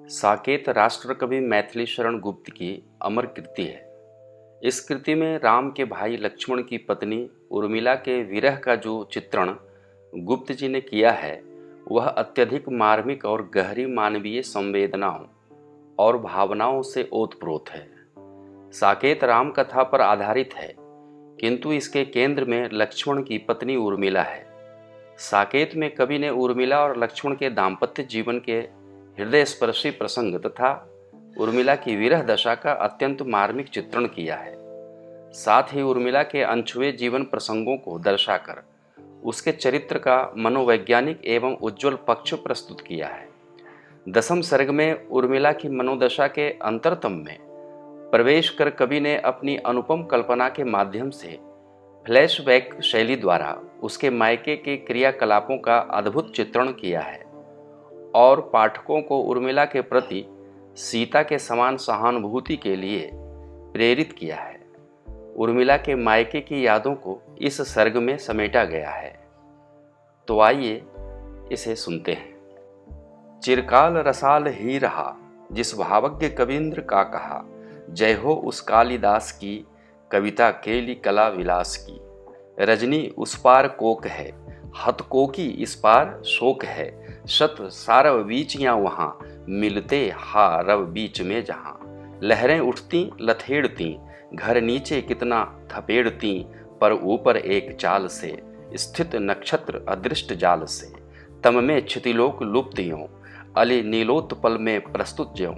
साकेत राष्ट्र कवि मैथिली शरण गुप्त की अमर कृति है। इस कृति में राम के भाई लक्ष्मण की पत्नी उर्मिला के विरह का जो चित्रण गुप्त जी ने किया है वह अत्यधिक मार्मिक और गहरी मानवीय संवेदनाओं और भावनाओं से ओतप्रोत है। साकेत राम कथा पर आधारित है, किंतु इसके केंद्र में लक्ष्मण की पत्नी उर्मिला है। साकेत में कवि ने उर्मिला और लक्ष्मण के दाम्पत्य जीवन के हृदय स्पर्शी प्रसंग तथा उर्मिला की विरह दशा का अत्यंत मार्मिक चित्रण किया है। साथ ही उर्मिला के अनछुए जीवन प्रसंगों को दर्शाकर उसके चरित्र का मनोवैज्ञानिक एवं उज्ज्वल पक्ष प्रस्तुत किया है। दसम सर्ग में उर्मिला की मनोदशा के अंतरतम में प्रवेश कर कवि ने अपनी अनुपम कल्पना के माध्यम से फ्लैशबैक शैली द्वारा उसके मायके के क्रियाकलापों का अद्भुत चित्रण किया है और पाठकों को उर्मिला के प्रति सीता के समान सहानुभूति के लिए प्रेरित किया है। उर्मिला के मायके की यादों को इस सर्ग में समेटा गया है, तो आइए इसे सुनते हैं। चिरकाल रसाल ही रहा जिस भावज्ञ कवींद्र का कहा, जय हो उस कालिदास की कविता केली कला विलास की। रजनी उस पार कोक है, हतकोकी इस पार शोक है। शत सारव बीचियाँ वहाँ, मिलते हा रव बीच में जहाँ। लहरें उठती लथेड़ती, घर नीचे कितना थपेड़ती, पर ऊपर एक चाल से स्थित नक्षत्र अदृष्ट जाल से। तम में क्षितिलोक लुप्त यों, अली नीलोत्पल में प्रस्तुत ज्यों।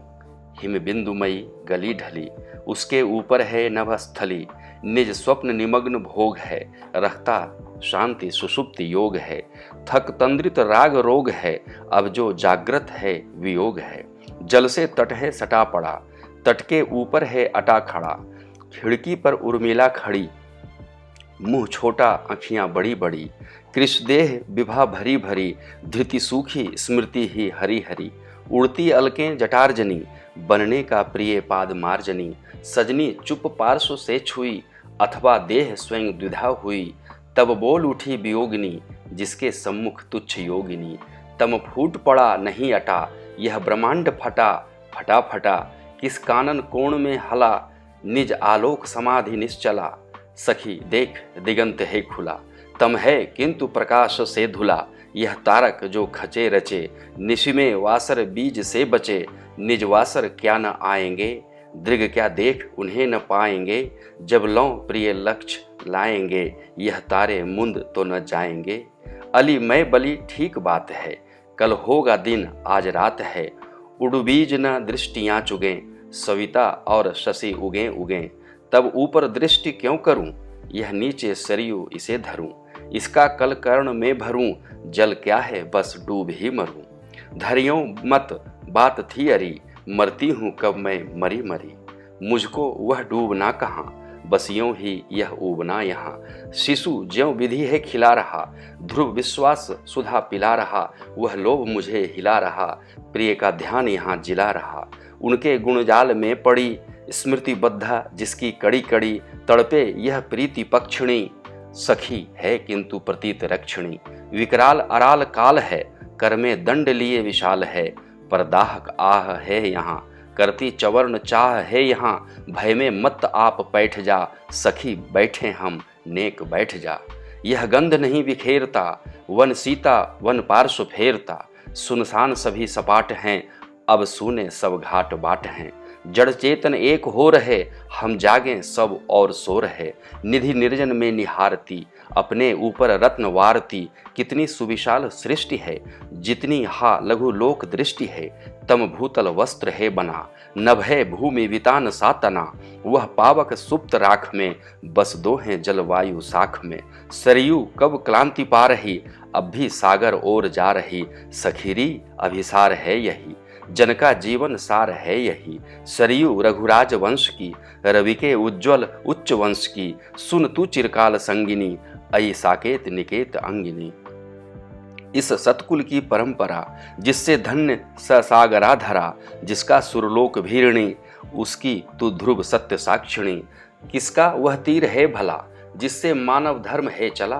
हिम बिंदुमयी गली ढली, उसके ऊपर है नभस्थली। निज स्वप्न निमग्न भोग है, रखता शांति सुषुप्ति योग है। थक तंद्रित राग रोग है, अब जो जागृत है वियोग है। जल से तट है सटा पड़ा, तट के ऊपर है अटा खड़ा। खिड़की पर उर्मिला खड़ी, मुंह छोटा आँखियाँ बड़ी बड़ी। कृष्णदेह विभा भरी भरी, धृति सूखी स्मृति ही हरी हरी। उड़ती अलकें जटार्जनी, बनने का प्रिय पाद मार्जनी। सजनी चुप पार्श्व से छुई, अथवा देह स्वयं द्विधा हुई। तब बोल उठी वियोगिनी, जिसके सम्मुख तुच्छ योगिनी। तम फूट पड़ा नहीं अटा, यह ब्रह्मांड फटा फटा फटा। किस कानन कोण में हला, निज आलोक समाधि निश्चला। सखी देख दिगंत है खुला, तम है किंतु प्रकाश से धुला। यह तारक जो खचे रचे, निशि में वासर बीज से बचे। निज वासर क्या न आएंगे, दृग क्या देख उन्हें न पाएंगे। जब लौं प्रिय लक्ष्य लाएंगे, यह तारे मुंद तो न जाएंगे। अली मैं बली ठीक बात है, कल होगा दिन आज रात है। उड़बीज न दृष्टियाँ चुगें, सविता और शशि उगें उगें। तब ऊपर दृष्टि क्यों करूं, यह नीचे सरयू इसे धरूं। इसका कल कर्ण में भरूं, जल क्या है बस डूब ही मरूं। धरियों मत बात थी अरी, मरती हूँ कब मैं मरी मरी। मुझको वह डूबना कहाँ, बस यूं ही यह उबना यहाँ। शिशु ज्यों विधि है खिला रहा, ध्रुव विश्वास सुधा पिला रहा। वह लोभ मुझे हिला रहा, प्रिय का ध्यान यहाँ जिला रहा। उनके गुणजाल में पड़ी स्मृति बद्धा, जिसकी कड़ी कड़ी तड़पे यह प्रीति पक्षिणी। सखी है किंतु प्रतीत रक्षिणी। विकराल अराल काल है, कर में दंड लिए विशाल है। पर दाहक आह है यहाँ, करती चवर्ण चाह है यहाँ। भय में मत आप बैठ जा, सखी बैठे हम नेक बैठ जा। यह गंध नहीं बिखेरता, वन सीता वन पार्श्व फेरता। सुनसान सभी सपाट हैं, अब सूने सब घाट बाट हैं। जड़ चेतन एक हो रहे, हम जागें सब और सो रहे। निधि निर्जन में निहारती, अपने ऊपर रत्न वारती। कितनी सुविशाल सृष्टि है, जितनी हा लघु लोक दृष्टि है। तम भूतल वस्त्र है बना, नभ है भूमि वितान सातना। वह पावक सुप्त राख में, बस दो हैं जलवायु साख में। सरयू कब क्लांति पा रही, अब भी सागर ओर जा रही। सखीरी अभिसार है यही, जन का जीवन सार है यही। सरयू रघुराज वंश की, रवि के उज्ज्वल उच्च वंश की। सुन तू चिरकाल संगिनी, अई साकेत निकेत अंगिनी। इस सतकुल की परंपरा, जिससे धन्य ससागरा धरा। जिसका सुरलोक भीरणी, उसकी तू ध्रुव सत्य साक्षिणी। किसका वह तीर है भला, जिससे मानव धर्म है चला।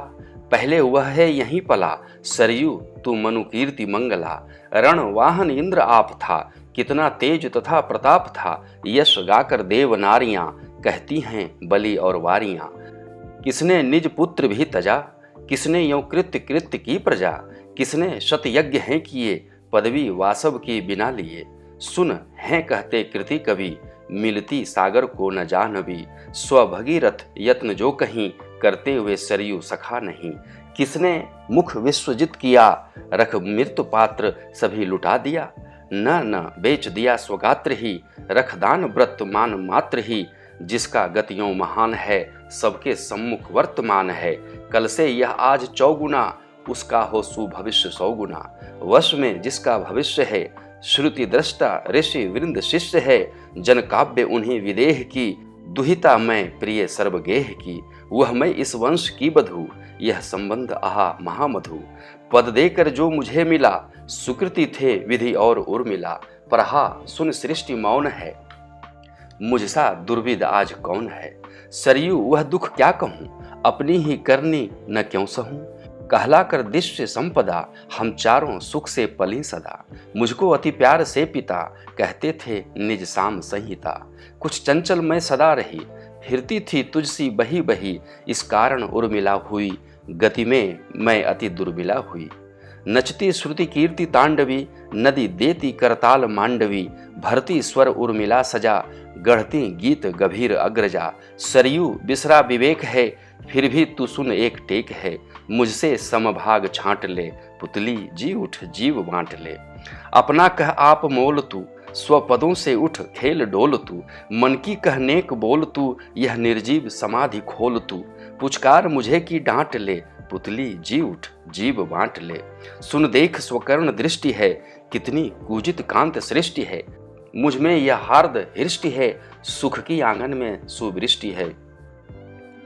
पहले वह है यहीं पला, सरयू तू मनु कीर्ति मंगला। रण वाहन इंद्र आप था, कितना तेज तथा प्रताप था, यश गाकर देव नारियां कहती हैं बलि और वारियां। किसने निज पुत्र भी तजा, किसने यों कृत्य कृत्य की प्रजा, किसने शतयज्ञ हैं किए, पदवी वासव की बिना लिए। सुन हैं कहते कृति कवि, मिलती सागर को न जानबी। स्वभगीरथ यत्न जो कहीं, करते हुए सरयू सखा नहीं। किसने मुख विश्वजित किया, रख मृत्यु पात्र सभी लुटा दिया। न बेच दिया स्वगात्र ही, रख दान व्रत मान मात्र ही। जिसका गतियों महान है, सबके सम्मुख वर्तमान है। कल से यह आज चौगुना, उसका हो सुभविष्य 100 गुना। वश में जिसका भविष्य है, श्रुति दृष्टा ऋषि वृंद शिष्य है। जन काव्य उन्हीं विदेह की, दुहिता मैं प्रिय सर्वगेह की। वह मैं इस वंश की बधू, यह संबंध आहा महामधु। पद देकर जो मुझे मिला, सुकृति थे विधि और उर्मिला। पर हा सुन सृष्टि मौन है, मुझसा दुर्विद आज कौन है। सरयू वह दुख क्या कहूँ, अपनी ही करनी न क्यों सहूँ। कहला कर दिश्य संपदा, हम चारों सुख से पली सदा। मुझको अति प्यार से पिता, कहते थे निज साम संहिता। कुछ चंचल मैं सदा रही, फिरती थी तुझसी बही बही। इस कारण उर्मिला हुई, गति में मैं अति दुर्मिला हुई। नचती श्रुति कीर्ति तांडवी, नदी देती करताल मांडवी। भरती स्वर उर्मिला सजा, गढ़ती गीत गभीर अग्रजा। सरयू बिसरा विवेक है, फिर भी तू सुन एक टेक है। मुझसे समभाग छांट ले, पुतली जी उठ जीव बांट ले। अपना कह आप मोल तू, स्वपदों से उठ खेल डोल तू। मन की कह नेक बोल तू, यह निर्जीव समाधि खोल तू। पुचकार मुझे की डांट ले, पुतली जी उठ जीव बांट ले। सुन देख स्वकर्ण दृष्टि है, कितनी कूजित कांत सृष्टि है। मुझ में यह हार्द हृष्टि है, सुख की आंगन में सुवृष्टि है।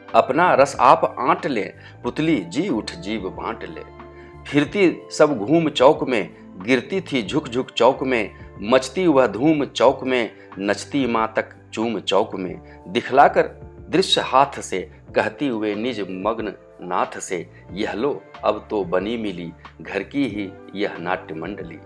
अपना रस आप आंट ले, पुतली जी उठ जीव बांट ले। फिरती सब घूम चौक में, गिरती थी झुक झुक चौक में। मचती वह धूम चौक में, नचती माँ तक चूम चौक में। दिखलाकर दृश्य हाथ से, कहती हुए निज मग्न नाथ से। यह लो अब तो बनी मिली, घर की ही यह नाट्य मंडली।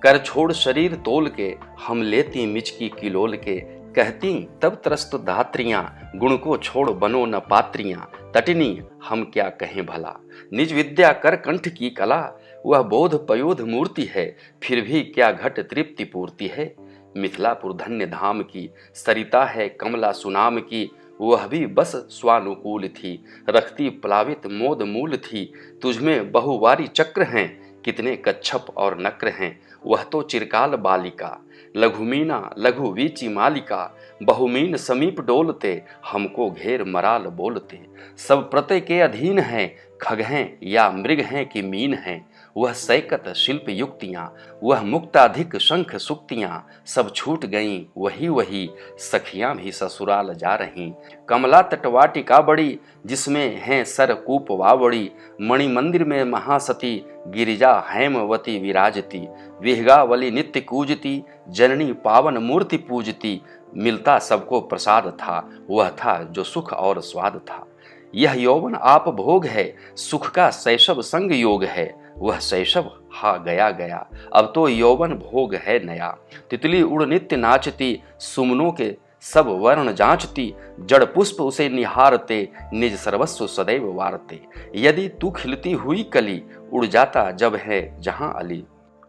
कर छोड़ शरीर तोल के, हम लेती मिचकी किलोल के। कहती तब त्रस्त धात्रियां, गुण को छोड़ बनो न पात्रियां। तटिनी हम क्या कहें भला, निज विद्या कर कंठ की कला। वह बोध पयोध मूर्ति है, फिर भी क्या घट तृप्ति पूर्ति है। मिथिलापुर धन्य धाम की, सरिता है कमला सुनाम की। वह भी बस स्वानुकूल थी, रखती प्लावित मोद मूल थी। तुझमें बहुवारी चक्र हैं, कितने कच्छप और नक्र हैं। वह तो चिरकाल बालिका, लघुमीना लघु वीची मालिका। बहुमीन समीप डोलते, हमको घेर मराल बोलते। सब प्रत्यय के अधीन हैं, खग हैं या मृग हैं कि मीन हैं। वह सैकत शिल्प युक्तियाँ, वह मुक्ताधिक शंख सुक्तियाँ। सब छूट गईं वही वही, सखियाँ भी ससुराल जा रहीं। कमला तटवाटिका बड़ी, जिसमें हैं सर कूप वावड़ी। मणि मंदिर में महासती, गिरिजा हेमवती विराजती। विहगावली नित्य कूजती, जननी पावन मूर्ति पूजती। मिलता सबको प्रसाद था, वह था जो सुख और स्वाद था। यह यौवन आप भोग है, सुख का शैशव संग योग है। वह शैशव हा गया गया, अब तो यौवन भोग है नया। तितली उड़ नित्य नाचती, सुमनों के सब वर्ण जांचती। जड़ पुष्प उसे निहारते, निज सर्वस्व सदैव वारते। यदि तू खिलती हुई कली, उड़ जाता जब है जहां अली।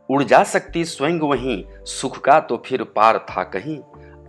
उड़ जा सकती स्वयं वहीं, सुख का तो फिर पार था कहीं।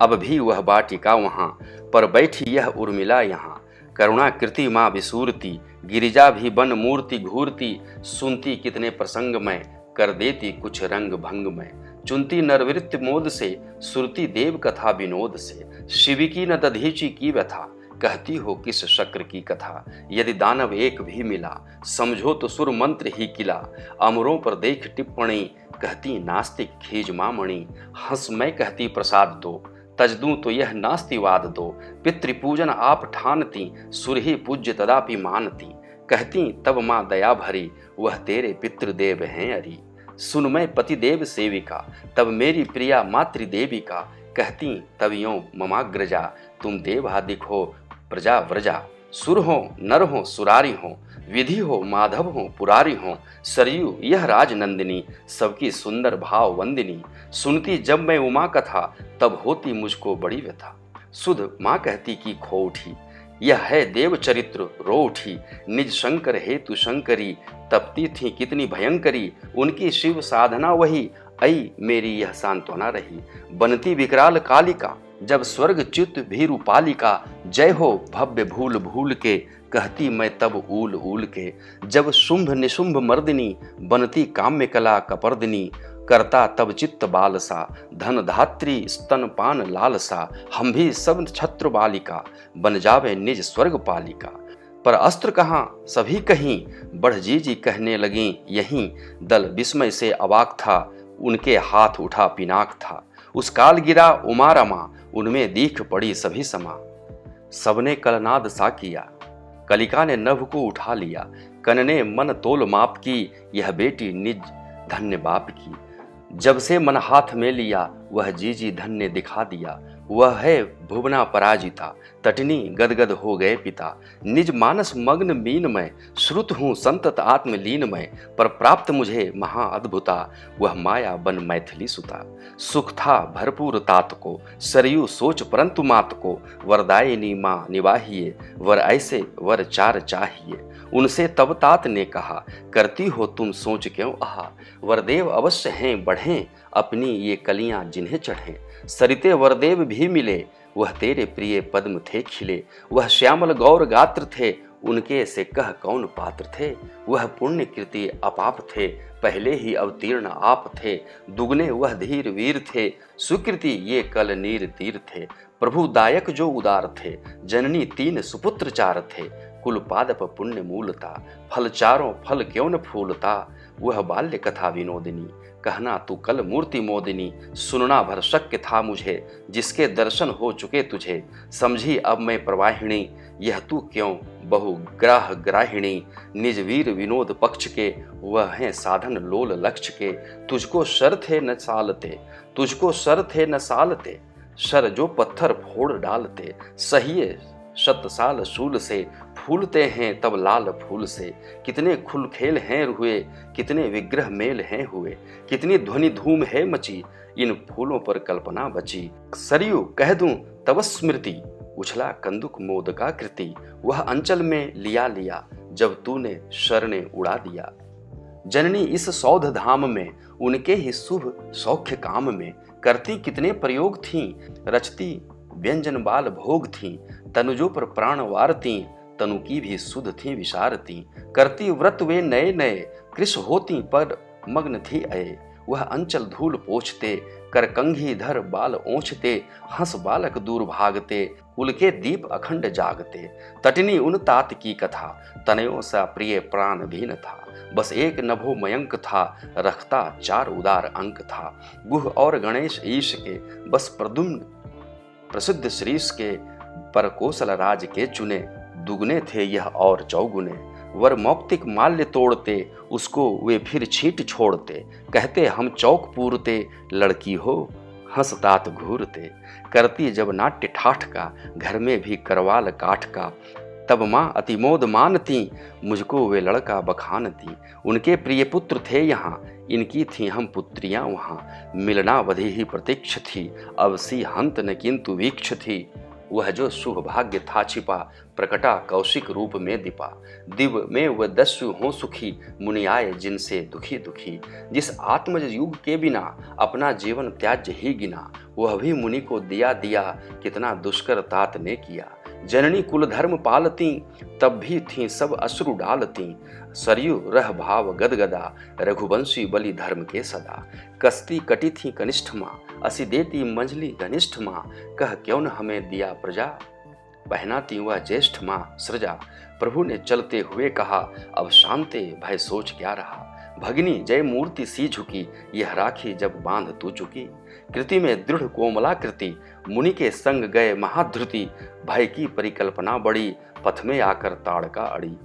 अब भी वह बाटिका वहां, पर बैठी यह उर्मिला यहाँ। करुणा कृति माँ विसूरती, गिरिजा भी बन मूर्ति घूरती। सुनती कितने प्रसंग में, कर देती कुछ रंग भंग में। चुनती नरवृत्ति मोद से, सुरती देव कथा विनोद से। शिवी की न दधीची की व्यथा, कहती हो किस शक्र की कथा। यदि दानव एक भी मिला, समझो तो सुर मंत्र ही किला। अमरों पर देख टिप्पणी, कहती नास्तिक खीज मामणि। हंस मैं कहती प्रसाद दो, तज दूं तो यह नास्तिवाद दो। पितृपूजन आप ठानती, सुर ही पूज्य तदापि मानती। कहती तब माँ दया भरी, वह तेरे पितृदेव हैं अरी। सुन मैं पतिदेव सेविका, तब मेरी प्रिया मातृदेविका। कहती तब यों ममाग्रजा, तुम देवादिक हो प्रजा व्रजा। सुर हो नर हो सुरारी हो, विधि हो माधव हो पुरारी हो, सरयू यह राजनंदिनी सबकी सुंदर भाव वंदिनी। सुनती जब मैं उमा कथा तब होती मुझको बड़ी व्यथा। सुध माँ कहती कि खो उठी, यह है देव चरित्र रो उठी। निज शंकर हेतु शंकरी तपती थी कितनी भयंकरी। उनकी शिव साधना वही आई मेरी यह सांत्वना रही। बनती विकराल कालिका जब स्वर्ग च्युत भीरुपालिका। जय हो भव्य भूल भूल के कहती मैं तब ऊल ऊल के। जब शुंभ निशुंभ मर्दिनी बनती काम्य कला कपर्दिनी। करता तब चित्त बालसा धन धात्री स्तनपान लालसा। हम भी सब छत्र बालिका बन जावे निज स्वर्ग पालिका। पर अस्त्र कहाँ सभी कहीं बढ़ जी कहने लगी यहीं। दल विस्मय से अवाक था उनके हाथ उठा पिनाक था। उस काल गिरा उमा रमा उनमें दीख पड़ी सभी समा। सबने कलनाद सा किया कलिका ने नभ को उठा लिया। कनने मन तोल माप की यह बेटी निज धन्य बाप की। जब से मन हाथ में लिया वह जी धन्य दिखा दिया। वह है भुवना पराजिता तटनी गदगद हो गए पिता। निज मानस मग्न मीन में श्रुत हूँ संतत आत्मलीन में। पर प्राप्त मुझे महा अद्भुता वह माया बन मैथिली सुता। सुख था भरपूर तात को सरयू सोच परंतु मात को। वरदायिनी माँ निवाहिए वर ऐसे वर चार चाहिए। उनसे तब तात ने कहा करती हो तुम सोच क्यों आहा। वरदेव अवश्य हैं बढ़ें अपनी ये कलियां जिन्हें चढ़ें। सरिते वरदेव भी मिले वह तेरे प्रिय पद्म थे खिले। वह श्यामल गौर गात्र थे उनके से कह कौन पात्र थे। वह पुण्य कृति अपाप थे पहले ही अवतीर्ण आप थे। दुगने वह धीर वीर थे सुकृति ये कल नीर तीर थे। प्रभु दायक जो उदार थे जननी तीन सुपुत्र चार थे। कुल पादप पुण्य मूलता फल चारों फल क्यों न फूलता। वह बाल्य कथा विनोदिनी कहना तू कल मूर्ति मोदिनी। सुनना भर शक्य था मुझे जिसके दर्शन हो चुके तुझे। समझी अब मैं प्रवाहिणी यह तू क्यों बहुग्राह ग्राहिणी। निज वीर विनोद पक्ष के वह हैं साधन लोल लक्ष्य के। तुझको शर थे न सालते तुझको शर थे न सालते। शर जो पत्थर फोड़ डालते सहिए शत साल शूल से। फूलते हैं तब लाल फूल से कितने खुल खेल हैं हुए। कितने विग्रह मेल हैं हुए कितनी ध्वनि धूम है मची। इन फूलों पर कल्पना बची सरयू कह दूं तब स्मृति। उछला कंदुक मोद का कृति वह अंचल में लिया लिया जब तूने शरणे उड़ा दिया। जननी इस सौध धाम में उनके ही शुभ सौख्य काम में। करती कितने प्रयोग थीं रचती व्यंजन बाल भोग थीं। तनुजों पर प्राण वारती तनु की भी सुध थी विशारती। करती व्रत वे नए नए कृष होती पर मग्न थी अये। वह अंचल धूल पोछते कर कंघी धर बाल ओछते। हंस बालक दूर भागते कुल के दीप अखंड जागते। तटनी उन तात की कथा तनयों सा प्रिय प्राण भीन था। बस एक नभो मयंक था रखता चार उदार अंक था। गुह और गणेश ईश के बस प्रदुम्न प्रसिद्ध श्रीष के। पर कौशल राज के चुने दुगने थे यह और चौगुने। वर मौक्तिक माल्य तोड़ते उसको वे फिर छींट छोड़ते। कहते हम चौक पूरते लड़की हो हंसतात घूरते। करती जब नाट्य ठाठ का घर में भी करवाल काठ का। तब माँ अतिमोद मानती मुझको वे लड़का बखानती। उनके प्रिय पुत्र थे यहाँ इनकी थी हम पुत्रियाँ वहाँ। मिलना वधी ही प्रतीक्ष थी अब सी हंत न किंतु वीक्ष थी। वह जो शुभ भाग्य था छिपा प्रकटा कौशिक रूप में दीपा। दिव में वह दस्यु हो सुखी मुनि आए जिनसे दुखी दुखी। जिस आत्मज युग के बिना अपना जीवन त्याज्य ही गिना। वह भी मुनि को दिया दिया कितना दुष्कर तात ने किया। जननी कुल धर्म पालती तब भी थी सब अश्रु डालती। सरयू रह भाव गदगदा रघुवंशी बलि धर्म के सदा। कस्ती कटी थी कनिष्ठ माँ असी देती मंझली घनिष्ठ माँ। कह क्यों न हमें दिया प्रजा पहनाती वह ज्येष्ठ माँ सृजा। प्रभु ने चलते हुए कहा अब शांते भय सोच क्या रहा। भगिनी जय मूर्ति सी झुकी यह राखी जब बांध तू चुकी। कृति में दृढ़ कोमला कृति मुनि के संग गए महाधृति। भय की परिकल्पना बड़ी पथ में आकर ताड़ का अड़ी।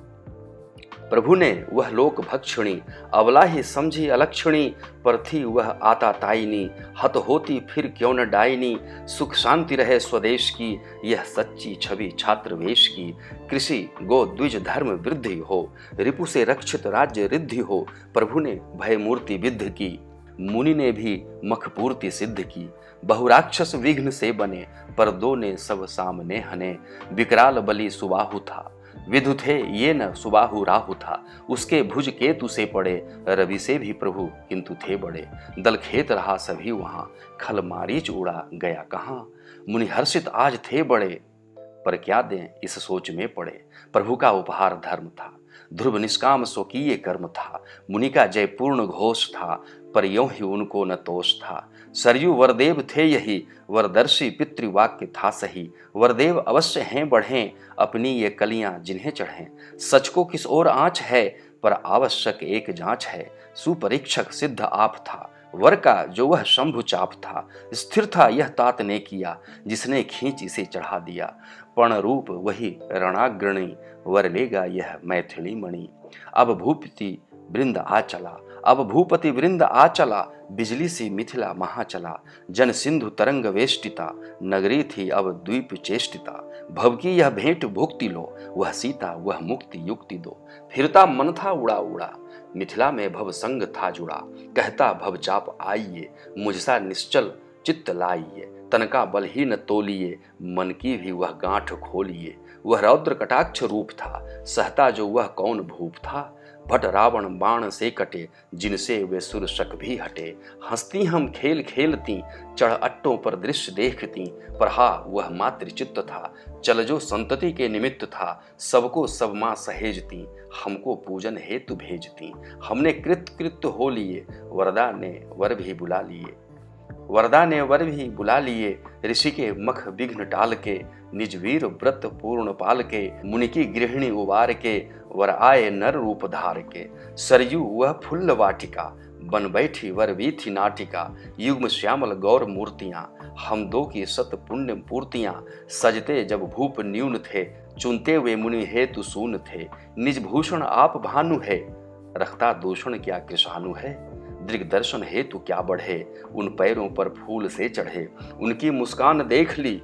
प्रभु ने वह लोक भक्षिणी, अवला ही समझी अलक्षणी, पर थी वह आता ताइनी, हत होती फिर क्यों न डाइनी। सुख शांति रहे स्वदेश की, यह सच्ची छवि छात्र वेश की। कृषि गो द्विज धर्म वृद्धि हो, रिपु से रक्षित राज्य रिद्धि हो। प्रभु ने भय मूर्ति विद्ध की, मुनि ने भी मखपूर्ति सिद्ध की। बहुराक्षस विघ्न से बने, पर दो ने सब सामने हने। विकराल बलि सुबाहु था, विधु थे ये न सुबाहु राहु था। उसके भुज केतु से पड़े, रवि से भी प्रभु किंतु थे बड़े। दल खेत रहा सभी वहां, खल मारीच उड़ा गया कहाँ। मुनि हर्षित आज थे बड़े, पर क्या दें इस सोच में पड़े। प्रभु का उपहार धर्म था, ध्रुव निष्काम स्वकीय कर्म था। मुनि का जय पूर्ण घोष था, पर यों ही उनको न तोष था। सरयू वरदेव थे यही, वरदर्शी पितृवाक्य था सही। वरदेव अवश्य हैं बढ़ें, अपनी ये कलियां जिन्हें चढ़ें। सच को किस ओर आँच है, पर आवश्यक एक जांच है। सुपरीक्षक सिद्ध आप था, वर का जो वह शंभु चाप था। स्थिर था यह तात ने किया, जिसने खींच इसे चढ़ा दिया। पण रूप वही रणाग्रणी, वर लेगा यह मैथिली मणि। अब भूपति वृंद आ चला, अब भूपति वृंद आ चला। बिजली सी मिथिला महा चला, जन सिंधु तरंग वेष्टिता। नगरी थी अब द्वीप चेष्टिता, भव की यह भेंट भुक्ति लो। वह सीता वह मुक्ति युक्ति दो। फिरता मन था उड़ा उड़ा, मिथिला में भव संग था जुड़ा। कहता भव चाप आइए, मुझसा निश्चल चित्त लाइए। तन का बल ही न तोलिए, मन की भी वह गांठ खोलिए। वह रौद्र कटाक्ष रूप था, सहता जो वह कौन भूप था। भट रावण बाण से कटे, जिनसे वे सुर शक भी हटे। हंसती हम खेल खेलती, चढ़ अट्टों पर दृश्य देखती। पर हा वह मातृचित्त था, चल जो संतति के निमित्त था। सबको सब माँ सहेजती, हमको पूजन हेतु भेजती। हमने कृत हो लिए, वरदा ने वर भी बुला लिए। वरदा ने वर भी बुला लिए, ऋषि के मख विघ्न टाल के। निज वीर व्रत पूर्ण पाल के, मुनि की गृहिणी उबार के। वर आए नर रूप धार के, सरयू वह फुल्ल वाटिका। बन बैठी वर वीथी नाटिका, युग्म श्यामल गौर मूर्तियां। हम दो की सत पुण्य पूर्तियां, सजते जब भूप न्यून थे। चुनते हुए मुनि हेतु सून थे, निज भूषण आप भानु है। रखता दूषण क्या कृषाणु है, दृग दर्शन हेतु क्या बढ़े। उन पैरों पर फूल से चढ़े, उनकी मुस्कान देख ली।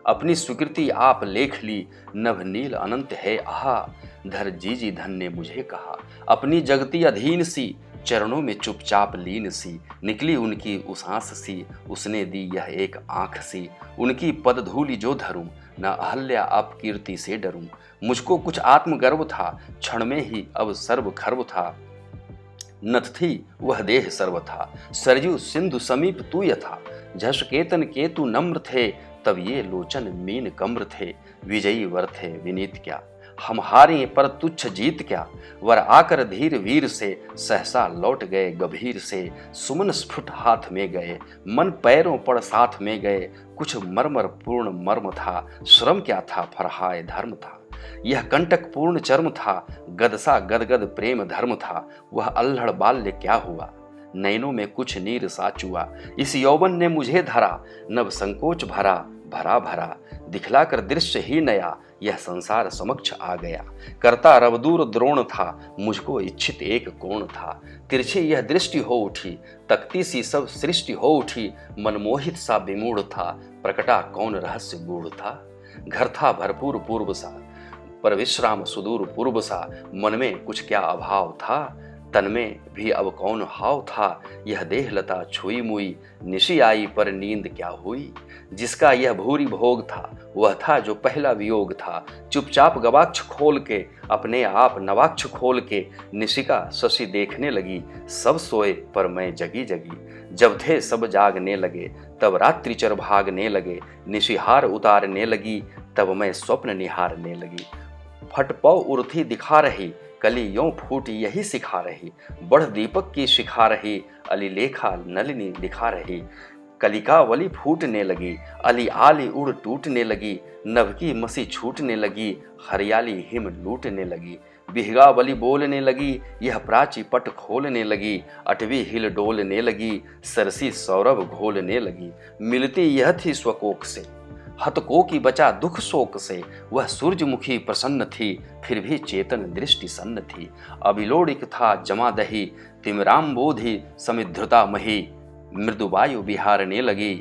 अपनी स्वीकृति आप लेख ली, नभ नील अनंत है आहा। धर जीजी धन ने मुझे कहा, अपनी जगती अधीन सी। चरणों में चुपचाप लीन सी, निकली उनकी उसास सी। उसने दी यह एक आंख सी, उनकी पद धूलि जो धरूं। न अहल्या अपकीर्ति से डरूं, मुझको कुछ आत्मगर्व था। क्षण में ही अब सर्व खर्व था, नथ थी वह देह सर्व था। सरयू सिंधु समीप तू यथा, झष केतन केतु नम्र थे। तब ये लोचन मीन कम्र थे, विजयी वर थे विनीत क्या। हम हारे पर तुच्छ जीत क्या, वर आकर धीर वीर से। सहसा लौट गए गंभीर से, सुमन स्फुट हाथ में गए। मन पैरों पर साथ में गए, कुछ मर्मर पूर्ण मर्म था। श्रम क्या था फरहाय धर्म था, यह कंटक पूर्ण चर्म था। गदसा गदगद प्रेम धर्म था, वह अल्हड़ बाल्य क्या हुआ। नैनों में कुछ नीर साचुआ, इस यौवन ने मुझे धरा। नव संकोच भरा भरा भरा, दिखलाकर दृश्य ही नया। यह संसार समक्ष आ गया, करता रवदूर द्रोण था। मुझको इच्छित एक कोण था, तिरछी यह दृष्टि हो उठी। तकती सी सब सृष्टि हो उठी, मनमोहित सा विमूढ़ था। प्रकटा कौन रहस्य गूढ़ था, घर था भरपूर पूर्व सा। पर विश्राम सुदूर पूर्व सा, मन में कुछ क्या अभाव था। तन में भी अब कौन हाव था, यह देह लता छुई मुई। निशी आई पर नींद क्या हुई, जिसका यह भूरी भोग था। वह था जो पहला वियोग था, चुपचाप गवाक्ष खोल के। अपने आप नवाक्ष खोल के, निशिका शशि देखने लगी। सब सोए पर मैं जगी जगी, जब थे सब जागने लगे। तब रात्रिचर भागने लगे, निशिहार उतारने लगी। तब मैं स्वप्न निहारने लगी। फटपौ उर्थी दिखा रही, कली यों फूटी यही सिखा रही। बढ़ दीपक की शिखा रही, अलिलेखा नलिनी दिखा रही। कलिकावली फूटने लगी, अली आली उड़ टूटने लगी। नभ की मसी छूटने लगी, हरियाली हिम लूटने लगी। बिहगावली बोलने लगी, यह प्राची पट खोलने लगी। अटवी हिल डोलने लगी, सरसी सौरभ घोलने लगी। मिलती यह थी स्वकोक से, हतको की बचा दुख शोक से, वह सूरजमुखी प्रसन्न थी, फिर भी चेतन दृष्टि सन्न थी। अभिलोड़िक था जमा दही, तिमराम बोधि समिद्धता मही, मृदुवायु विहारने लगी,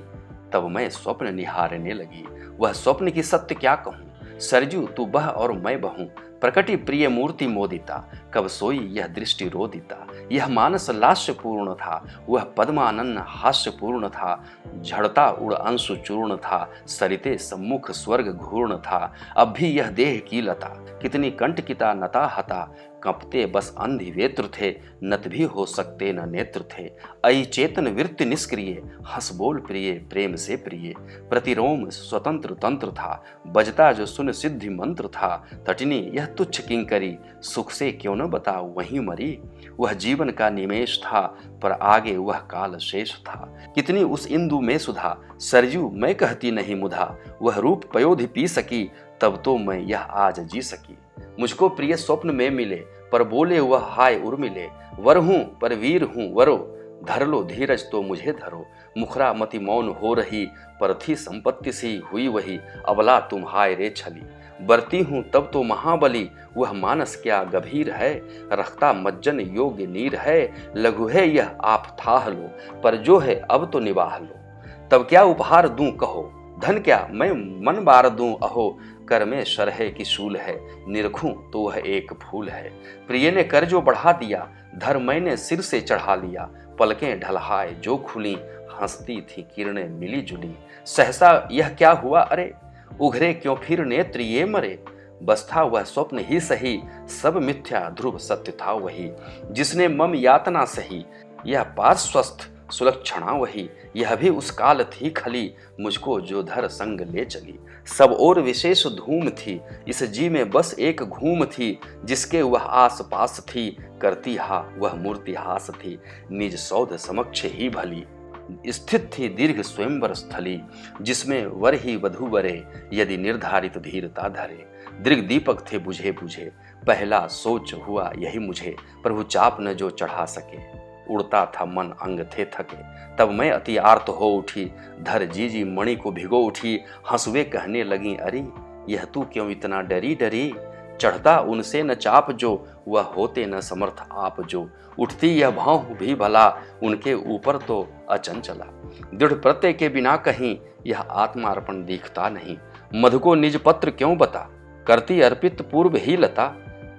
तब मैं स्वप्न निहारने लगी। वह स्वप्न की सत्य क्या कहूँ, सरजू तू बह और मैं बहूँ, प्रकटि प्रिय मूर्ति मोदिता, कब सोई यह दृष्टि रोदिता। यह मानस लास्यपूर्ण था, वह पद्मानन हास्यपूर्ण था, झड़ता उड़ अंशु चूर्ण था, सरिते सम्मुख स्वर्ग घूर्ण था। अब भी यह देह की लता, कितनी कंटकिता नता हता, कपते बस अंधिवेत्र थे, नत भी हो सकते न नेत्र थे। अई चेतन वृत्ति निष्क्रिय, हंस बोल प्रिय प्रेम से प्रिय, प्रतिरोम स्वतंत्र तंत्र था, बजता जो सुन सिद्धि मंत्र था। तटिनी यह तुच्छ किंकरी, सुख से क्यों न बताओ वहीं मरी। वह जीवन का निमेष था, पर आगे वह काल शेष था। कितनी उस इंदु में सुधा, सरजू मैं कहती नहीं मुधा। वह रूप पयोधि पी सकी, तब तो मैं यह आज जी सकी। मुझको प्रिय स्वप्न में मिले, पर बोले वह हाय उर्मिले। वर हूँ पर वीर हूँ वरो, धर लो धीरज तो मुझे धरो। मुखरा मति मौन हो रही, पर थी संपत्ति सी हुई वही। अबला तुम हाय रे छली, बरती हूँ तब तो महाबली। वह मानस क्या गंभीर है, रखता मज्जन योग्य नीर है। लघु है यह आप थाह लो, पर जो है अब तो निवाह लो। तब क्या उपहार दूं कहो, धन क्या मैं मन बार दूं अहो। कर में शरहे की शूल है, निरखूं तो वह एक फूल है। प्रिय ने कर जो बढ़ा दिया, धर मैंने सिर से चढ़ा लिया। पलकें ढलहाए जो खुली, हंसती थी किरणें मिली जुली। सहसा यह क्या हुआ अरे, उघरे क्यों फिर नेत्र ये मरे। बस था वह स्वप्न ही सही, सब मिथ्या ध्रुव सत्य था वही। जिसने मम यातना सही, यह पार्श्वस्थ सुलक्षणा वही। यह भी उस काल थी खली, मुझको जो धर संग ले चली। सब और विशेष धूम थी, इस जी में बस एक घूम थी। जिसके वह आस पास थी, करती हा वह मूर्ति हास थी। निज सौध समक्ष ही भली, स्थित थी दीर्घ स्वयंवर स्थली। जिसमें वर ही वधू वरे, यदि निर्धारित धीरता धरे। दीर्घ दीपक थे बुझे बुझे, पहला सोच हुआ यही मुझे। प्रभु चाप न जो चढ़ा सके, उड़ता था मन अंग थे थके। तब मैं अति आर्त हो उठी, धर जीजी मणि को भिगो उठी। हंसुए कहने लगी अरे, यह तू क्यों इतना डरी डरी। चढ़ता उनसे न चाप जो, वह होते न समर्थ आप जो। उठती यह भाव भी भला, उनके ऊपर तो अचंचला। दृढ़ प्रत्यय के बिना कहीं, यह आत्मार्पण दिखता नहीं। मधु को निज पत्र क्यों बता, करती अर्पित पूर्व ही लता।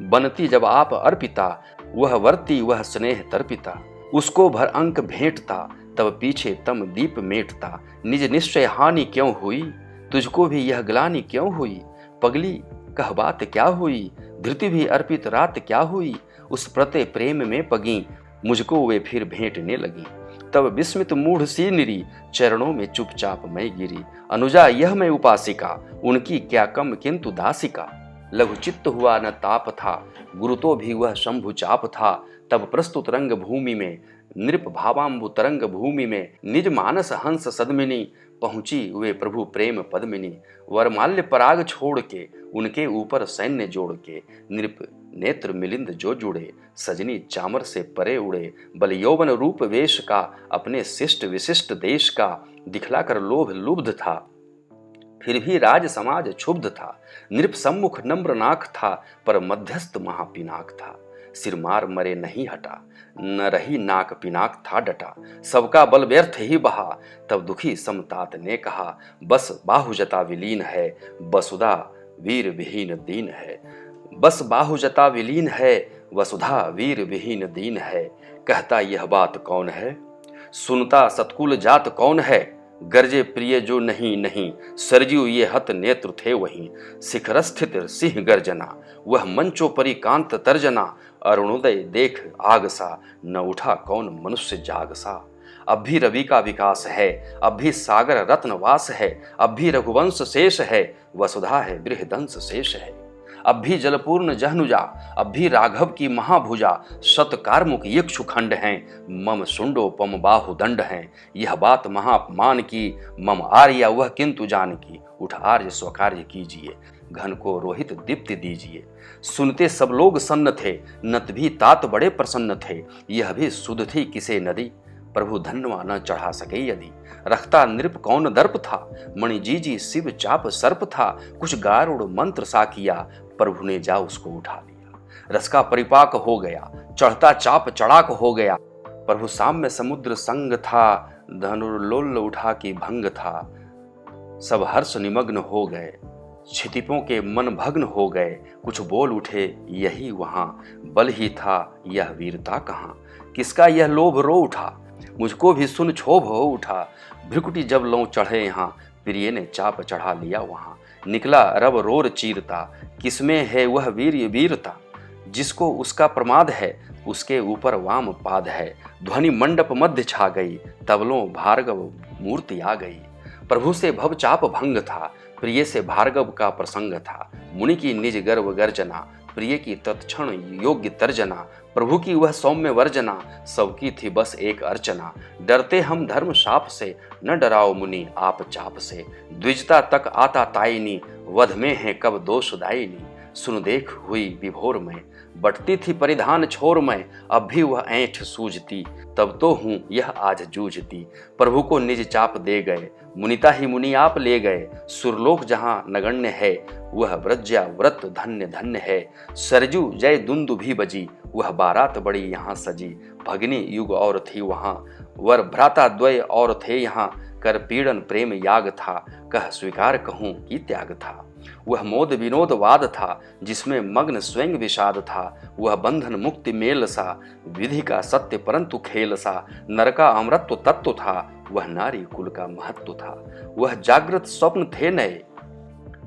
बनती जब आप अर्पिता, वह वर्ती वह स्नेह तर्पिता। उसको भर अंक भेंटता, तब पीछे तम दीप मेटता। निज निश्चय हानि क्यों हुई, तुझको भी यह ग्लानि क्यों हुई। पगली कह बात क्या हुई, धृति भी अर्पित रात क्या हुई। उस प्रत्यय प्रेम में पगी, मुझको वे फिर भेंटने लगी। तब विस्मित मूढ़ सी निरी, चरणों में चुपचाप मैं गिरी। अनुजा यह मैं उपासिका, उनकी क्या कम किंतु दासिका। लघुचित्त हुआ न ताप था, गुरु तो भी वह शंभु चाप था। तब प्रस्तुत रंग भूमि में, नृप भावाम्बु तरंग भूमि में। निज मानस हंस सदमिनी, पहुंची वे प्रभु प्रेम पद्मिनी। वरमाल्य पराग छोड़ के, उनके ऊपर सैन्य जोड़ के। नृप नेत्र मिलिंद जो जुड़े, सजनी चामर से परे उड़े। बल यौवन रूप वेश का, अपने शिष्ट विशिष्ट देश का। दिखलाकर लोभ लुब्ध था, फिर भी राज समाज क्षुब्ध था। नृप सम्मुख नम्र नाक था, पर मध्यस्थ महापिनाक था। सिर मार मरे नहीं हटा, न रही नाक पिनाक था डटा। सबका बल व्यर्थ ही बहा, तब दुखी समतात ने कहा। बस बाहुजता विलीन है, वसुधा वीर विहीन दीन है। बस बाहुजता विलीन है, वसुधा वीर विहीन दीन है। कहता यह बात कौन है, सुनता सतकुल जात कौन है। गर्जे प्रिय जो नहीं नहीं, सरजू ये हत नेत्र थे वहीं। शिखर स्थित सिंह गर्जना, वह मंचो परी कांत तर्जना। अरुणोदय देख आग सा, न उठा कौन मनुष्य जाग सा। अब भी रवि का विकास है, अब भी सागर रत्नवास है। अब भी रघुवंश शेष है, वसुधा है बृहदंश शेष है। अब भी जलपूर्ण जहनुजा, अब भी राघव की महाभुजा। शतकारमुख यक्षुखंड हैं, मम शुंडो पम बाहु दंड हैं। यह बात महापमान की, मम आर्या वह किंतु जान की। उठ आर्य स्वकार्य कीजिए, घन को रोहित दीप्ति दीजिए। सुनते सब लोग सन्न थे, नत भी तात बड़े प्रसन्न थे। यह भी सुध थी किसे नदी, प्रभु धन्यवा न चढ़ा सके यदि। रखता नृप कौन दर्प था, मणि जी शिव चाप सर्प था। कुछ गारुड़ मंत्र सा किया, प्रभु ने जा उसको उठा लिया। रस का परिपाक हो गया, चढ़ता चाप चढ़ाक हो गया। प्रभु साम्य समुद्र संग था, धनुर्लोल उठा की भंग था। सब हर्ष निमग्न हो गए, क्षितिपों के मन भग्न हो गए। कुछ बोल उठे यही वहां, बल ही था यह वीरता कहाँ। किसका यह लोभ रो उठा, मुझको भी सुन क्षोभ हो उठा। भ्रिकुटी जब लौ चढ़े यहाँ, प्रिय ने चाप चढ़ा लिया वहां। निकला रब रोर चीरता, किसमें है वह वीर्य वीरता। जिसको उसका प्रमाद है, उसके ऊपर वाम पाद है। ध्वनि मंडप मध्य छा गई, तबलों भार्गव मूर्ति आ गई। प्रभु से भव चाप भंग था, प्रिय से भार्गव का प्रसंग था। मुनि की निज गर्व गर्जना, प्रिय की तत्क्षण योग्य तर्जना। प्रभु की वह सौम्य वर्जना, सबकी थी बस एक अर्चना। डरते हम धर्म शाप से, न डराओ मुनि आप चाप से। द्विजता तक आता ताइनी, वध में है कब दोष दायिनी। सुन देख हुई विभोर में, बटती थी परिधान छोर में। अब भी वह ऐंठ सूझती, तब तो हूँ यह आज जूझती। प्रभु को निज चाप दे गए, मुनिता ही मुनि आप ले गए। सुरलोक जहाँ नगण्य है, वह व्रज्या व्रत धन्य धन्य है। सरजू जय दुंदु भी बजी, वह बारात बड़ी यहाँ सजी। भगनी युग और थी वहाँ, वर भ्राता द्वय और थे यहाँ। कर पीड़न प्रेम याग था, कह स्वीकार कहूँ की त्याग था। वह मोद विनोद वाद था, जिसमें मग्न स्वयं विषाद था। वह बंधन मुक्ति मेल सा, विधि का सत्य परंतु खेल सा। नर का अमृत्व तत्व था, वह नारी कुल का महत्व था। वह जागृत स्वप्न थे नए,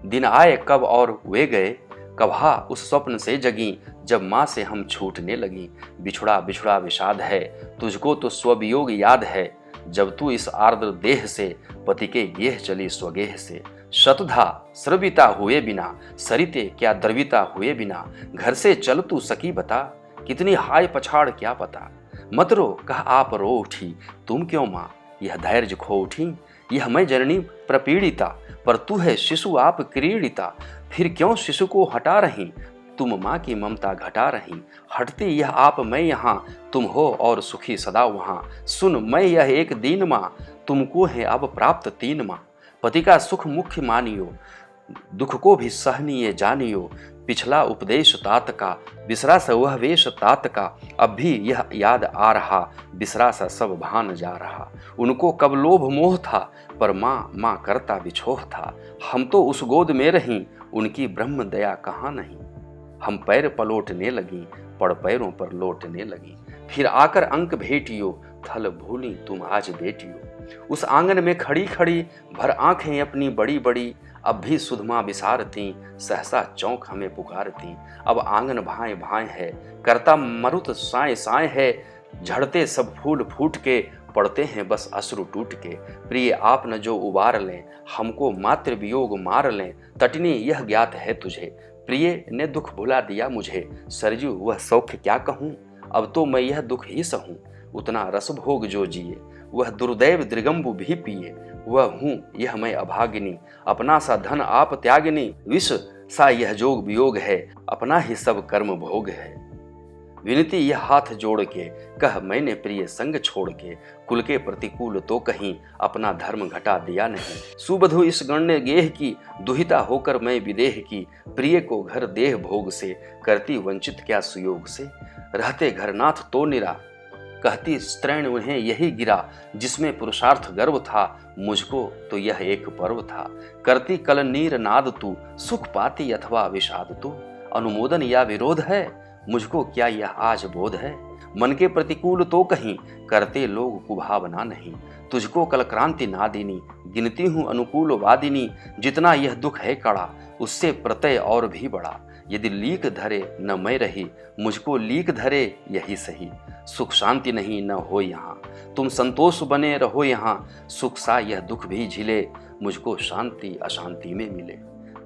दिन आए कब और वे गए। कभा उस स्वप्न से जगी, जब माँ से हम छूटने लगी। बिछुड़ा बिछुड़ा विषाद है, तुझको तो स्ववियोग याद है। जब तू इस आर्द्र देह से, पति के गेह चली स्वगेह से। शतधा स्रविता हुए बिना, सरिते क्या द्रविता हुए बिना। घर से चल तू सकी बता, कितनी हाय पछाड़ क्या पता। मत रो कह आप रो उठी, तुम क्यों माँ यह धैर्य खो उठी। यह मैं जननी प्रपीड़िता, पर तू है शिशु आप क्रीड़िता। फिर क्यों शिशु को हटा रही, तुम माँ की ममता घटा रही। हटती यह आप मैं यहाँ, तुम हो और सुखी सदा वहाँ। सुन मैं यह एक दीन माँ, तुमको है अब प्राप्त तीन माँ। पति का सुख मुख्य मानियो, दुख को भी सहनीय जानियो। पिछला उपदेश तात का, बिसरा सा वह वेश तात का। अब भी यह याद आ रहा, बिसरा सा सब भान जा रहा। उनको कब लोभ मोह था, पर माँ माँ करता बिछोह था। हम तो उस गोद में रहीं, उनकी ब्रह्म दया कहाँ नहीं। हम पैर पलोटने लगी, पड़ पैरों पर लौटने लगी। फिर आकर अंक भेटियो, थल भूली तुम आज बेटियो। उस आंगन में खड़ी खड़ी, भर आंखें अपनी बड़ी बड़ी। अब भी सुधमा बिसारती, सहसा चौंक हमें पुकारती। अब आंगन भाए भाए है, करता मरुत साए साए है। झड़ते सब फूल फूट के, पड़ते हैं बस अश्रु टूट के। प्रिय आप न जो उबार लें, हमको मातृ वियोग मार लें। तटनी यह ज्ञात है तुझे, प्रिय ने दुख भुला दिया मुझे। सरजू वह सौख्य क्या कहूँ, अब तो मैं यह दुख ही सहूँ। उतना रस भोग जो जिए, वह दुर्दैव दृगंबु भी पिए। वह हूँ यह मैं अभागिनी, अपना सा धन आप त्यागिनी। विष सा यह जोग वियोग है, अपना ही सब कर्म भोग है। विनती यह हाथ जोड़ के, कह मैंने प्रिय संग छोड़ के। कुल के प्रतिकूल तो कहीं, अपना धर्म घटा दिया नहीं। सुबधु इस गण्य गेह की, दुहिता होकर मैं विदेह की। प्रिय को घर देह भोग से, करती वंचित क्या सुयोग से। रहते घरनाथ तो निरा, कहती स्त्रैण उन्हें यही गिरा। जिसमें पुरुषार्थ गर्व था, मुझको तो यह एक पर्व था। करती कल नीर नाद तू, सुख पाती अथवा विषाद तू। अनुमोदन या विरोध है, मुझको क्या यह आज बोध है। मन के प्रतिकूल तो कहीं, करते लोग कुभावना नहीं। तुझको कल क्रांति नादिनी, गिनती हूँ अनुकूल वादिनी। जितना यह दुख है कड़ा, उससे प्रत्यय और भी बड़ा। यदि लीक धरे न मैं रही, मुझको लीक धरे यही सही। सुख शांति नहीं न हो यहाँ, तुम संतोष बने रहो यहाँ। सुख सा यह दुख भी झिले, मुझको शांति अशांति में मिले।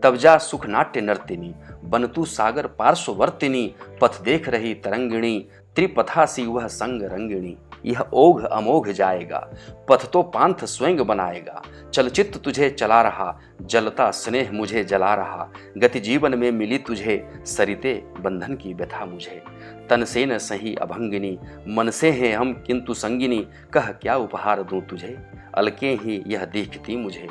तब जा सुख नाट्य नर्तिनी, बन तू सागर पार्श्ववर्तिनी। पथ देख रही तरंगिणी, त्रिपथासी वह संग रंगिणी। यह ओघ अमोघ जाएगा, पथ तो पांथ स्वयं बनाएगा। चलचित्र तुझे चला रहा, जलता स्नेह मुझे जला रहा। गति जीवन में मिली तुझे, सरिते बंधन की व्यथा मुझे। तन से न सही अभंगिनी, मन से हैं हम किंतु संगिनी। कह क्या उपहार दूं तुझे, अलके ही यह दिखती मुझे।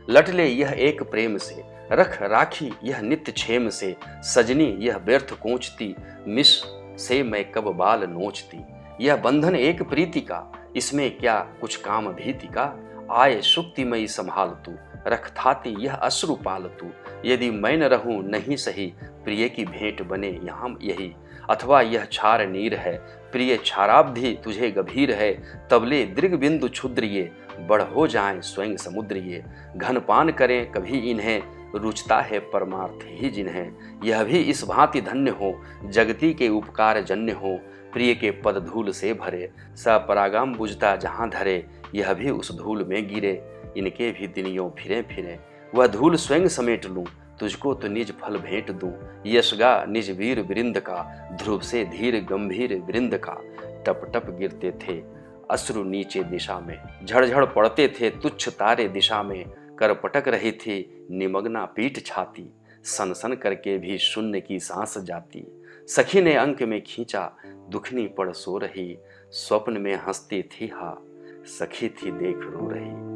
लट ले यह एक प्रेम से, रख राखी यह नित्य क्षेम से। सजनी यह व्यर्थ कोचती, मिश से मैं कब बाल नोचती। यह बंधन एक प्रीति का, इसमें क्या कुछ काम भीति का। आए शुक्तिमयी संभाल तू, रख थाती यह अश्रु पाल तू। यदि मैं न रहूं नहीं सही, प्रिय की भेंट बने यहाँ यही। अथवा यह क्षार नीर है, प्रिय क्षाराब्धि तुझे गंभीर है। तबले दृग बिंदु क्षुद्र ये, बढ़ हो जाएं स्वयं समुद्र ये। घन पान करें कभी इन्हें, रुचता है परमार्थ ही जिन्हें। यह भी इस भांति धन्य हो, जगती के उपकार जन्य हो। प्रिय के पद धूल से भरे, सपरागम बुझता जहाँ धरे। यह भी उस धूल में गिरे, इनके भी दिनियों फिरे फिरे। वह धूल स्वयं समेट लूं, तुझको तो निज फल भेंट दूं। यशगा निज वीर वृंद का, ध्रुव से धीर गंभीर वृंद का। टप टप गिरते थे अश्रु नीचे दिशा में, झड़झड़ पड़ते थे तुच्छ तारे दिशा में। कर पटक रही थी निमग्ना पीठ छाती, सन सन करके भी शून्य की सांस जाती। सखी ने अंक में खींचा, दुखनी पड़ सो रही। स्वप्न में हंसती थी हा, सखी थी देख रो रही।